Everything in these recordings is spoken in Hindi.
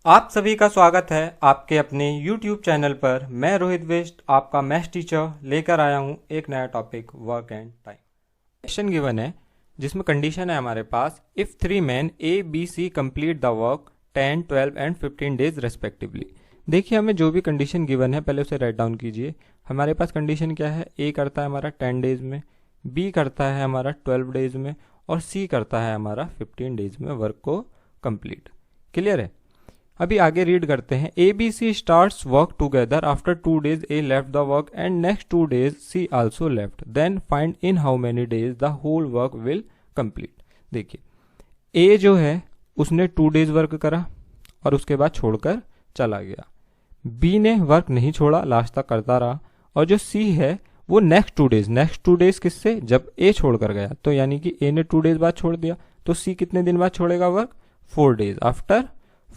आप सभी का स्वागत है आपके अपने YouTube चैनल पर। मैं रोहित वेस्ट आपका मैथ्स टीचर लेकर आया हूँ एक नया topic work and time. Question given है जिसमें कंडीशन है हमारे पास, if 3 men A, B, C complete the work 10, 12 and 15 days respectively. देखिए हमें जो भी कंडीशन गिवन है पहले उसे राइट डाउन कीजिए। हमारे पास कंडीशन क्या है, A करता है हमारा 10 डेज में, B करता है हमारा 12 डेज में और C करता है हमारा 15 डेज में वर्क को कंप्लीट। क्लियर है। अभी आगे रीड करते हैं। A B C starts work together after 2 days A left the work and next 2 days C also left, then find in how many days the whole work will complete. देखिए ए जो है उसने 2 days वर्क करा और उसके बाद छोड़कर चला गया। बी ने वर्क नहीं छोड़ा, लास्ट तक करता रहा। और जो सी है वो नेक्स्ट 2 days किससे, जब ए छोड़कर गया, तो यानी कि ए ने 2 days बाद छोड़ दिया, तो सी कितने दिन बाद छोड़ेगा वर्क, 4 days। आफ्टर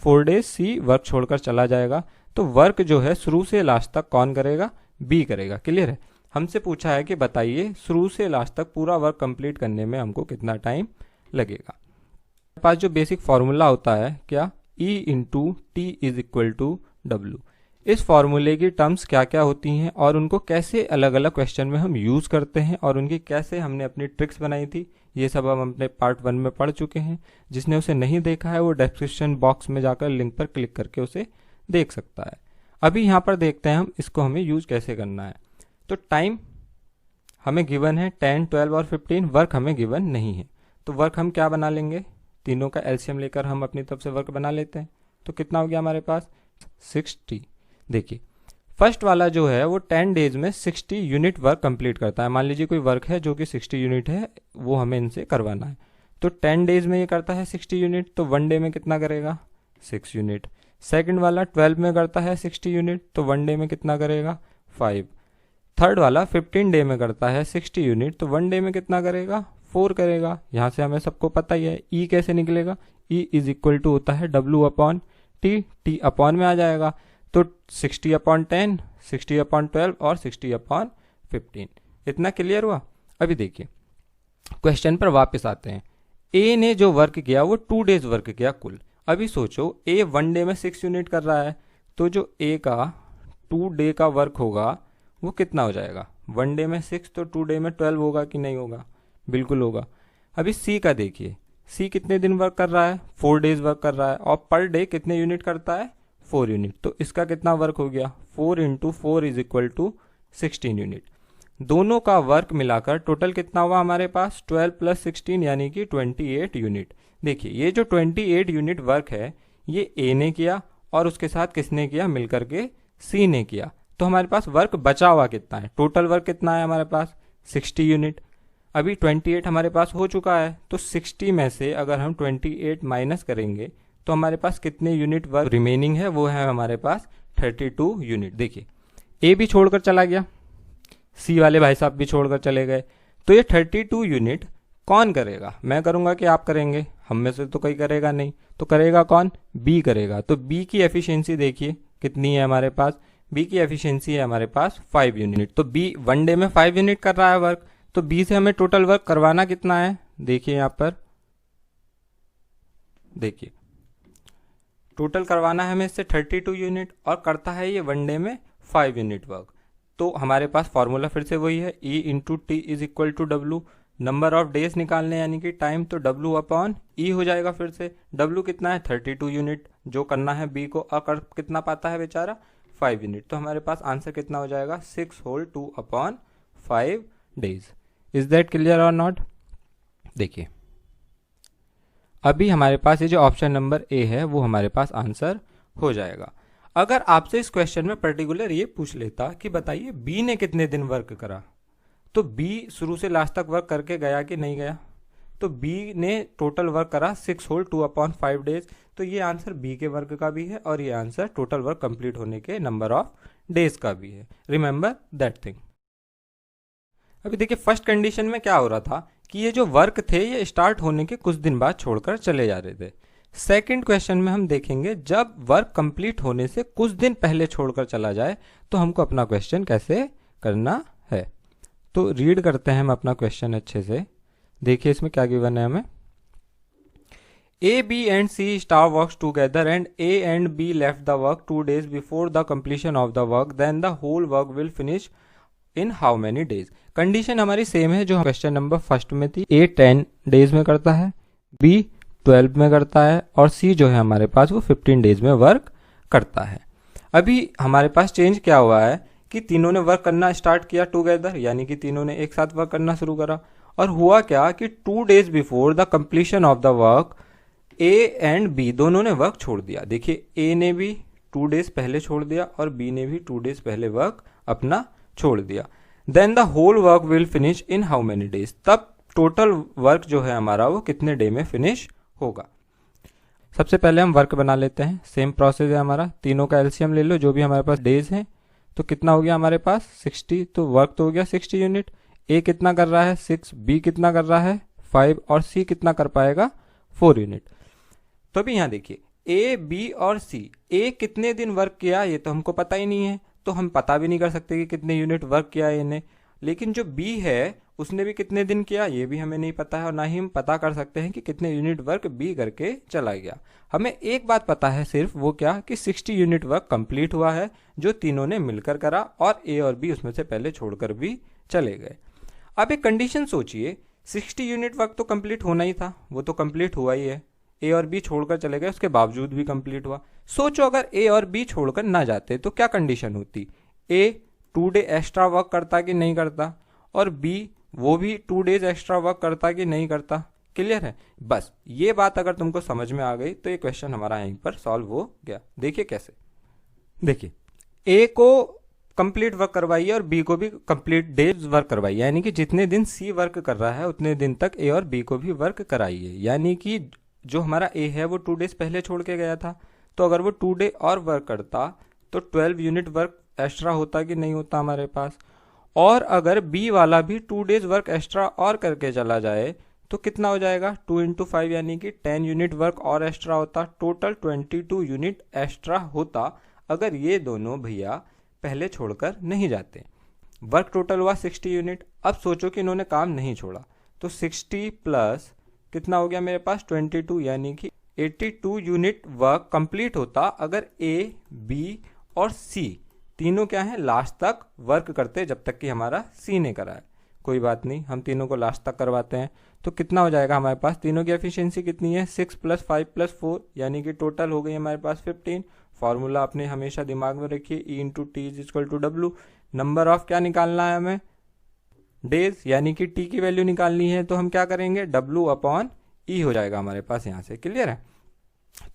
4 days सी वर्क छोड़कर चला जाएगा। तो वर्क जो है शुरू से लास्ट तक कौन करेगा, बी करेगा। क्लियर है। हमसे पूछा है कि बताइए शुरू से लास्ट तक पूरा वर्क कंप्लीट करने में हमको कितना टाइम लगेगा। हमारे पास जो बेसिक फॉर्मूला होता है क्या, E into T is equal to W. इस फॉर्मूले की टर्म्स क्या क्या होती हैं और उनको कैसे अलग अलग क्वेश्चन में हम यूज करते हैं और उनकी कैसे हमने अपनी ट्रिक्स बनाई थी, ये सब हम अपने पार्ट 1 में पढ़ चुके हैं। जिसने उसे नहीं देखा है वो डिस्क्रिप्शन बॉक्स में जाकर लिंक पर क्लिक करके उसे देख सकता है। अभी यहाँ पर देखते हैं हम इसको हमें यूज कैसे करना है। तो टाइम हमें गिवन है 10, 12 और 15, वर्क हमें गिवन नहीं है। तो वर्क हम क्या बना लेंगे, तीनों का एलसीएम लेकर हम अपनी तरफ से वर्क बना लेते हैं। तो कितना हो गया हमारे पास, 60। देखिए फर्स्ट वाला जो है वो 10 days में 60 यूनिट वर्क कंप्लीट करता है। मान लीजिए कोई वर्क है जो कि 60 यूनिट है, वो हमें इनसे करवाना है। तो 10 days में ये करता है 60 यूनिट, तो 1 डे में कितना करेगा, 6 यूनिट। सेकंड वाला 12 में करता है 60 यूनिट, तो 1 डे में कितना करेगा, 5। थर्ड वाला 15 डे में करता है 60 यूनिट, तो 1 डे में कितना करेगा, 4 करेगा। यहाँ से हमें सबको पता ही है ई कैसे निकलेगा, ई इज इक्वल टू होता है W upon T, T upon में आ जाएगा। तो 60/10, 60/12 और 60/15। इतना क्लियर हुआ। अभी देखिए क्वेश्चन पर वापस आते हैं। ए ने जो वर्क किया वो 2 days वर्क किया कुल। अभी सोचो ए 1 डे में 6 यूनिट कर रहा है, तो जो ए का 2 डे का वर्क होगा वो कितना हो जाएगा, 1 डे में 6 तो 2 डे में 12 होगा कि नहीं होगा, बिल्कुल होगा। अभी सी का देखिए, सी कितने दिन वर्क कर रहा है, 4 days वर्क कर रहा है और पर डे कितने यूनिट करता है, 4 यूनिट। तो इसका कितना वर्क हो गया, 4 into 4 is equal to 16 unit. दोनों का वर्क मिलाकर टोटल कितना हुआ हमारे पास, 12 + 16 यानी कि 28 यूनिट। देखिए ये जो 28 यूनिट वर्क है ये ए ने किया और उसके साथ किसने किया, मिलकर के सी ने किया। तो हमारे पास वर्क बचा हुआ कितना है, टोटल वर्क कितना है हमारे पास, 60 यूनिट। अभी 28 हमारे पास हो चुका है, तो 60 में से अगर हम 28 माइनस करेंगे तो हमारे पास कितने यूनिट वर्क रिमेनिंग है, वो है हमारे पास 32 यूनिट। देखिए ए भी छोड़कर चला गया, सी वाले भाई साहब भी छोड़कर चले गए, तो ये 32 यूनिट कौन करेगा, मैं करूंगा कि आप करेंगे, हम में से तो कोई करेगा नहीं, तो करेगा कौन, बी करेगा। तो बी की एफिशिएंसी देखिए कितनी है हमारे पास, बी की एफिशिएंसी है हमारे पास 5 यूनिट। तो बी 1 डे में 5 यूनिट कर रहा है वर्क, तो बी से हमें टोटल वर्क करवाना कितना है, देखिए यहाँ पर देखिए टोटल करवाना है हमें इससे 32 यूनिट और करता है ये 1 डे में 5 यूनिट वर्क। तो हमारे पास फॉर्मूला फिर से वही है, E into T is equal to W. Number of days निकालने यानी कि टाइम, तो डब्ल्यू अपॉन ई हो जाएगा। फिर से डब्ल्यू कितना है, 32 यूनिट जो करना है बी को, और कितना पाता है बेचारा, 5 यूनिट। तो हमारे पास आंसर कितना हो जाएगा, 6 whole 2/5 days. Is that clear और नॉट। देखिए अभी हमारे पास ये जो ऑप्शन नंबर ए है वो हमारे पास आंसर हो जाएगा। अगर आपसे इस क्वेश्चन में पर्टिकुलर ये पूछ लेता कि बताइए बी ने कितने दिन वर्क करा, तो बी शुरू से लास्ट तक वर्क करके गया कि नहीं गया, तो बी ने टोटल वर्क करा 6 होल 2/5 डेज। तो ये आंसर बी के वर्क का भी है और ये आंसर टोटल वर्क कंप्लीट होने के नंबर ऑफ डेज का भी है। Remember that thing. अभी देखिए फर्स्ट कंडीशन में क्या हो रहा था कि ये जो वर्क थे ये स्टार्ट होने के कुछ दिन बाद छोड़कर चले जा रहे थे। सेकंड क्वेश्चन में हम देखेंगे जब वर्क कंप्लीट होने से कुछ दिन पहले छोड़कर चला जाए तो हमको अपना क्वेश्चन कैसे करना है। तो रीड करते हैं हम अपना क्वेश्चन अच्छे से। देखिए इसमें क्या गिवन है हमें, A, B and C start works together and A and B left the work 2 days before the completion of the work, then the whole work will finish in how many days? Condition हमारी सेम है जो क्वेश्चन नंबर फर्स्ट में थी। A 10 डेज में करता है, B 12 में करता है और C जो है हमारे पास वो 15 डेज में वर्क करता है। अभी हमारे पास चेंज क्या हुआ है कि तीनों ने वर्क करना स्टार्ट किया टुगेदर, यानी कि तीनों ने एक साथ वर्क करना शुरू करा। और हुआ क्या कि 2 days before the completion of the work A and B दोनों ने वर्क छोड़ दिया। देखिए ए ने भी 2 डेज पहले छोड़ दिया और बी ने भी 2 डेज पहले वर्क अपना छोड़ दिया। Then the whole work will finish in how many days? तब टोटल वर्क जो है हमारा वो कितने डे में फिनिश होगा? सबसे पहले हम वर्क बना लेते हैं। सेम प्रोसेस है हमारा, तीनों का एलसीएम ले लो जो भी हमारे पास डेज हैं। तो कितना हो गया हमारे पास 60, तो वर्क तो हो गया 60 यूनिट। ए कितना कर रहा है 6, बी कितना कर रहा है 5 और सी कितना कर पाएगा 4 यूनिट। तो अभी यहाँ देखिए ए, बी और सी, ए कितने दिन वर्क किया ये तो हमको पता ही नहीं है, तो हम पता भी नहीं कर सकते कि कितने यूनिट वर्क किया है इन्हें। लेकिन जो बी है उसने भी कितने दिन किया ये भी हमें नहीं पता है, और ना ही हम पता कर सकते हैं कि कितने यूनिट वर्क बी करके चला गया। हमें एक बात पता है सिर्फ, वो क्या कि 60 यूनिट वर्क कंप्लीट हुआ है जो तीनों ने मिलकर करा, और ए और बी उसमें से पहले छोड़कर भी चले गए। अब एक कंडीशन सोचिए, 60 यूनिट वर्क तो कंप्लीट होना ही था, वो तो कंप्लीट हुआ ही है। ए और बी छोड़कर चले गए, उसके बावजूद भी कंप्लीट हुआ। सोचो अगर ए और बी छोड़कर ना जाते तो क्या कंडीशन होती? ए 2 डे एक्स्ट्रा वर्क करता कि नहीं करता, और बी वो भी 2 डेज एक्स्ट्रा वर्क करता कि नहीं करता। क्लियर है? बस ये बात अगर तुमको समझ में आ गई तो ये क्वेश्चन हमारा यहीं पर सॉल्व हो गया। देखिए कैसे, देखिए ए को कंप्लीट वर्क करवाइए और बी को भी कंप्लीट डेज वर्क करवाइए, यानी कि जितने दिन सी वर्क कर रहा है उतने दिन तक ए और बी को भी वर्क कराइए। यानी कि जो हमारा ए है वो 2 डेज पहले छोड़ के गया था, तो अगर वो 2 डे और वर्क करता तो 12 यूनिट वर्क एक्स्ट्रा होता कि नहीं होता हमारे पास। और अगर बी वाला भी 2 डेज वर्क एक्स्ट्रा और करके चला जाए तो कितना हो जाएगा 2 × 5, यानी कि 10 यूनिट वर्क और एक्स्ट्रा होता, टोटल 22 यूनिट एक्स्ट्रा होता अगर ये दोनों भैया पहले छोड़कर नहीं जाते। वर्क टोटल हुआ 60 यूनिट। अब सोचो कि इन्होंने काम नहीं छोड़ा, तो 60 प्लस कितना हो गया मेरे पास 22, यानी कि 82 यूनिट वर्क कंप्लीट होता अगर ए, बी और सी तीनों क्या है लास्ट तक वर्क करते, जब तक कि हमारा सी ने करा है। कोई बात नहीं, हम तीनों को लास्ट तक करवाते हैं। तो कितना हो जाएगा हमारे पास, तीनों की एफिशिएंसी कितनी है 6 + 5 + 4, यानी कि टोटल हो गई हमारे पास 15। फॉर्मूला आपने हमेशा दिमाग में रखिए, E × T = W। Number of क्या निकालना है हमें, डेज, यानी कि टी की वैल्यू निकालनी है, तो हम क्या करेंगे W/E हो जाएगा हमारे पास यहाँ से। क्लियर है?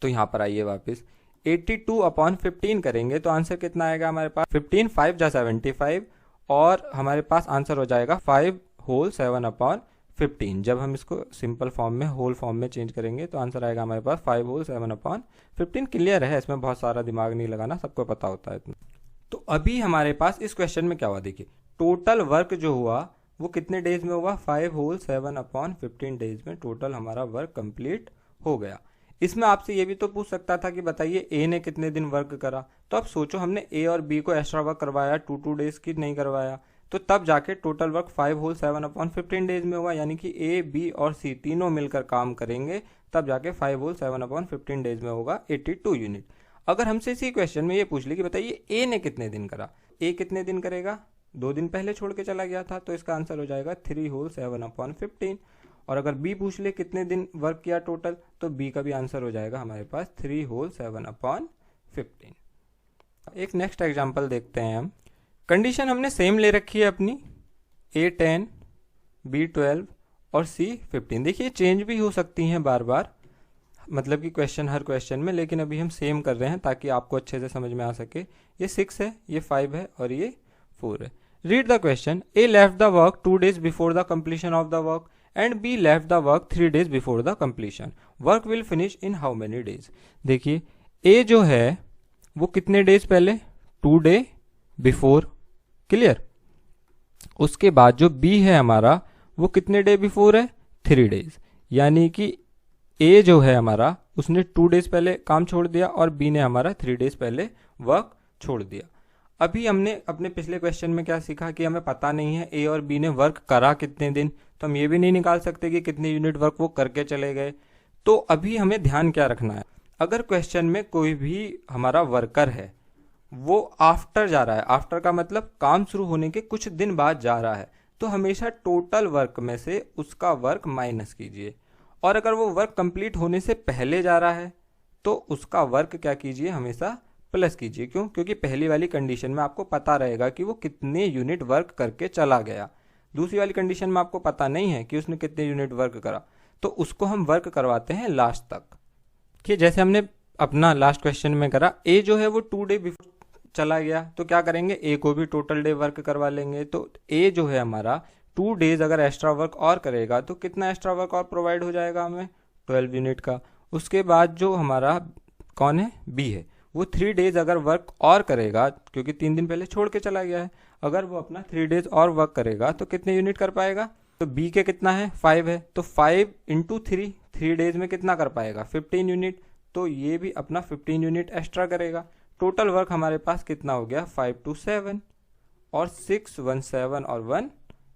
तो यहाँ पर आइए वापस 82/15 करेंगे तो आंसर कितना आएगा हमारे पास 15, 5 × 75, और हमारे पास आंसर हो जाएगा 5 होल 7/15। जब हम इसको सिंपल फॉर्म में होल फॉर्म में चेंज करेंगे तो आंसर आएगा हमारे पास 5 होल 7/15। क्लियर है? इसमें बहुत सारा दिमाग नहीं लगाना, सबको पता होता है इतना। तो अभी हमारे पास इस क्वेश्चन में क्या हुआ, देखिए टोटल वर्क जो हुआ वो कितने डेज में हुआ 5 होल 7/15 डेज में टोटल हमारा वर्क कंप्लीट हो गया। इसमें आपसे ये भी तो पूछ सकता था कि बताइए ए ने कितने दिन वर्क करा। तो अब सोचो हमने ए और बी को एक्स्ट्रा वर्क करवाया 2 डेज की नहीं करवाया, तो तब जाके टोटल वर्क 5 होल 7/15 डेज में हुआ, यानी कि ए, बी और सी तीनों मिलकर काम करेंगे तब जाके 5 होल 7/15 डेज में होगा 82 यूनिट। अगर हमसे इसी क्वेश्चन में ये पूछ ले कि बताइए ए ने कितने दिन करा, ए कितने दिन करेगा, 2 दिन पहले छोड़ के चला गया था, तो इसका आंसर हो जाएगा 3 होल 7/15। और अगर बी पूछ ले कितने दिन वर्क किया टोटल, तो बी का भी आंसर हो जाएगा हमारे पास 3 होल 7/15। एक नेक्स्ट एग्जांपल देखते हैं हम। कंडीशन हमने सेम ले रखी है अपनी, A 10, B 12 और C 15। देखिए चेंज भी हो सकती हैं बार बार, मतलब कि क्वेश्चन हर क्वेश्चन में, लेकिन अभी हम सेम कर रहे हैं ताकि आपको अच्छे से समझ में आ सके। ये 6 है, ये 5 है और ये 4 है। Read the question, A left the work 2 days before the completion of the work and B left the work 3 days before the completion. Work will finish in how many days? देखिए A जो है वो कितने डेज पहले 2 डे बिफोर। क्लियर? उसके बाद जो B है हमारा वो कितने डे बिफोर है 3 डेज, यानी कि A जो है हमारा उसने 2 डेज पहले काम छोड़ दिया और B ने हमारा 3 डेज पहले वर्क छोड़ दिया। अभी हमने अपने पिछले क्वेश्चन में क्या सीखा कि हमें पता नहीं है A और B ने वर्क करा कितने दिन, तो हम ये भी नहीं निकाल सकते कि कितने यूनिट वर्क वो करके चले गए। तो अभी हमें ध्यान क्या रखना है, अगर क्वेश्चन में कोई भी हमारा वर्कर है वो आफ्टर जा रहा है, आफ्टर का मतलब काम शुरू होने के कुछ दिन बाद जा रहा है, तो हमेशा टोटल वर्क में से उसका वर्क माइनस कीजिए। और अगर वो वर्क कंप्लीट होने से पहले जा रहा है तो उसका वर्क क्या कीजिए, हमेशा प्लस कीजिए। क्यों? क्योंकि पहली वाली कंडीशन में आपको पता रहेगा कि वो कितने यूनिट वर्क करके चला गया, दूसरी वाली कंडीशन में आपको पता नहीं है कि उसने कितने यूनिट वर्क करा, तो उसको हम वर्क करवाते हैं लास्ट तक। कि जैसे हमने अपना लास्ट क्वेश्चन में करा, ए जो है वो 2 डे बिफोर चला गया, तो क्या करेंगे, ए को भी टोटल डे वर्क करवा लेंगे। तो ए जो है हमारा 2 डेज अगर एक्स्ट्रा वर्क और करेगा तो कितना एक्स्ट्रा वर्क और प्रोवाइड हो जाएगा हमें, 12 यूनिट का। उसके बाद जो हमारा कौन है, बी है, वो 3 डेज अगर वर्क और करेगा, क्योंकि 3 दिन पहले छोड़ के चला गया है, अगर वो अपना 3 डेज और वर्क करेगा तो कितने यूनिट कर पाएगा, तो बी के कितना है, 5 है, तो 5 इंटू 3 डेज में कितना कर पाएगा, 15 यूनिट। तो ये भी अपना 15 यूनिट एक्स्ट्रा करेगा। टोटल वर्क हमारे पास कितना हो गया, 5 2 7 और 6 1 7 और 1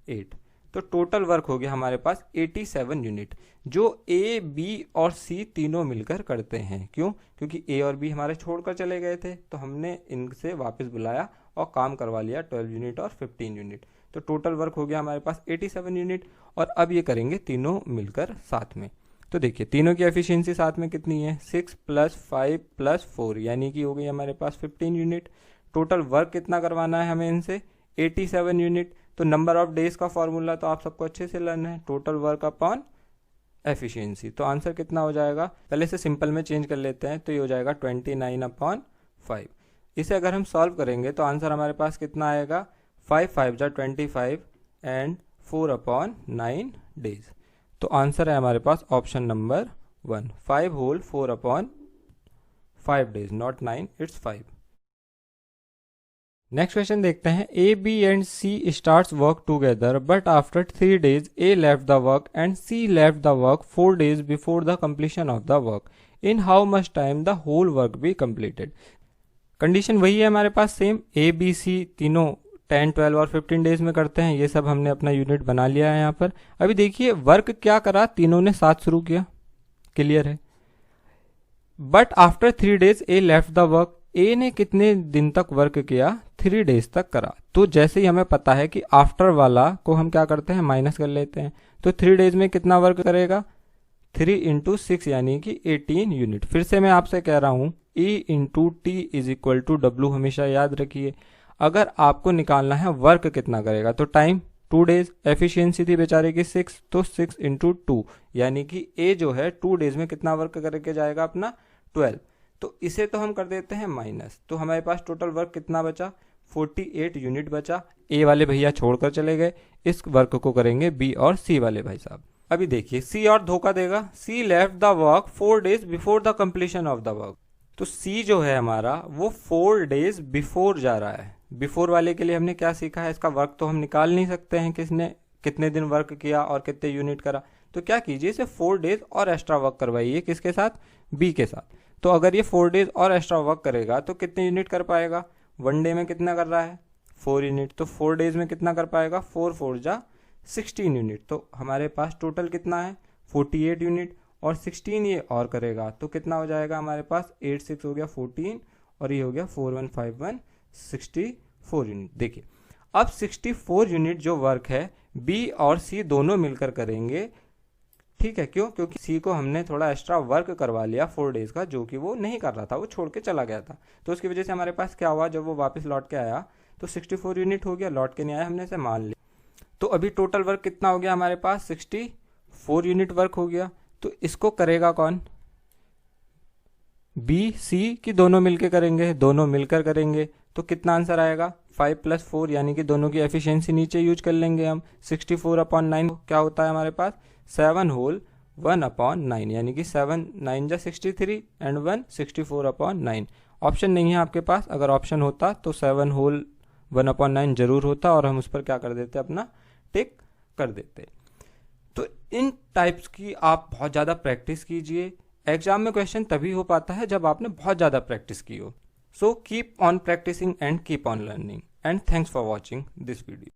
8, तो टोटल वर्क हो गया हमारे पास 87 यूनिट, जो ए बी और सी तीनों मिलकर करते हैं। क्यों? क्योंकि ए और बी हमारे छोड़कर चले गए थे, तो हमने इनसे वापस बुलाया और काम करवा लिया 12 यूनिट और 15 यूनिट, तो टोटल वर्क हो गया हमारे पास 87 यूनिट। और अब ये करेंगे तीनों मिलकर साथ में, तो देखिए तीनों की एफिशिएंसी साथ में कितनी है, 6 + 5 + 4, यानी कि हो गई हमारे पास 15 यूनिट। टोटल वर्क कितना करवाना है हमें इनसे, 87 यूनिट। तो नंबर ऑफ डेज का फॉर्मूला तो आप सबको अच्छे से लर्न है, टोटल वर्क अपॉन एफिशिएंसी। तो आंसर कितना हो जाएगा, पहले से सिंपल में चेंज कर लेते हैं, तो ये हो जाएगा 29/5। इसे अगर हम सॉल्व करेंगे तो आंसर हमारे पास कितना आएगा, 5 5 जा 25 एंड 4/9 डेज। तो आंसर है हमारे पास option number 1, 5 whole 4/5 days, not 9, it's 5। Next question देखते हैं, A B and C starts work together but after 3 days A left the work and C left the work 4 days before the completion of the work. In how much time the whole work be completed. Condition वही है हमारे पास सेम, ए बी सी तीनों 10 12 और 15 डेज में करते हैं, ये सब हमने अपना यूनिट बना लिया है यहाँ पर। अभी देखिए वर्क क्या करा, तीनों ने साथ शुरू किया, क्लियर है। But after 3 days A left the work, A ने कितने दिन तक वर्क किया, 3 डेज तक करा। तो जैसे ही हमें पता है कि आफ्टर वाला को हम क्या करते हैं, माइनस कर लेते हैं, तो 3 डेज में कितना वर्क करेगा, 3 × 6 यानी कि 18 यूनिट। फिर से मैं आपसे कह रहा हूं, E × T = W हमेशा याद रखिए। अगर आपको निकालना है वर्क कितना करेगा, तो टाइम 2 डेज, एफिशिएंसी थी बेचारे की 6, तो 6 × 2 यानी कि ए जो है 2 डेज में कितना वर्क करके जाएगा अपना, 12। तो इसे तो हम कर देते हैं माइनस, तो हमारे पास टोटल वर्क कितना बचा, 48 यूनिट बचा। ए वाले भैया छोड़कर चले गए, इस वर्क को करेंगे बी और सी वाले भाई साहब। अभी देखिए सी और धोखा देगा, C left the work 4 days before the completion of the work. तो सी जो है हमारा वो 4 डेज बिफोर जा रहा है। बिफोर वाले के लिए हमने क्या सीखा है, इसका वर्क तो हम निकाल नहीं सकते हैं, किसने कितने दिन वर्क किया और कितने यूनिट करा। तो क्या कीजिए, इसे 4 डेज और एक्स्ट्रा वर्क करवाइए, किसके साथ, बी के साथ। तो अगर ये 4 डेज और एक्स्ट्रा वर्क करेगा तो कितने यूनिट कर पाएगा, 1 डे में कितना कर रहा है, 4 यूनिट, तो 4 डेज में कितना कर पाएगा, 4 4 जा 16 यूनिट। तो हमारे पास टोटल कितना है, 48 यूनिट, और 16 ये और करेगा तो कितना हो जाएगा हमारे पास, 8 6 हो गया 14, और ये हो गया 4 1 5 1 64 यूनिट। देखिए अब 64 यूनिट जो वर्क है बी और सी दोनों मिलकर करेंगे, ठीक है। क्यों? क्योंकि सी को हमने थोड़ा एक्स्ट्रा वर्क करवा लिया 4 डेज का, जो कि वो नहीं कर रहा था, वो छोड़ के चला गया था। तो उसकी वजह से हमारे पास क्या हुआ, जब वो वापस लौट के आया तो 64 यूनिट हो गया, लौट के नहीं आया, हमने इसे मान लिया। तो अभी टोटल वर्क कितना हो गया हमारे पास, 64 यूनिट वर्क हो गया। तो इसको करेगा कौन, बी सी की दोनों मिलकर करेंगे, दोनों मिलकर करेंगे। तो कितना आंसर आएगा, 5 + 4, यानी कि दोनों की एफिशिएंसी नीचे यूज कर लेंगे हम। 64/9 क्या होता है हमारे पास, 7 होल 1/9, यानी कि 7 9 जा 63 एंड 1 64/9। ऑप्शन नहीं है आपके पास, अगर ऑप्शन होता तो 7 होल 1/9 जरूर होता और हम उस पर क्या कर देते, अपना टिक कर देते। तो इन टाइप्स की आप बहुत ज़्यादा प्रैक्टिस कीजिए। एग्जाम में क्वेश्चन तभी हो पाता है जब आपने बहुत ज़्यादा प्रैक्टिस की हो। So keep on practising and keep on learning, and thanks for watching this video.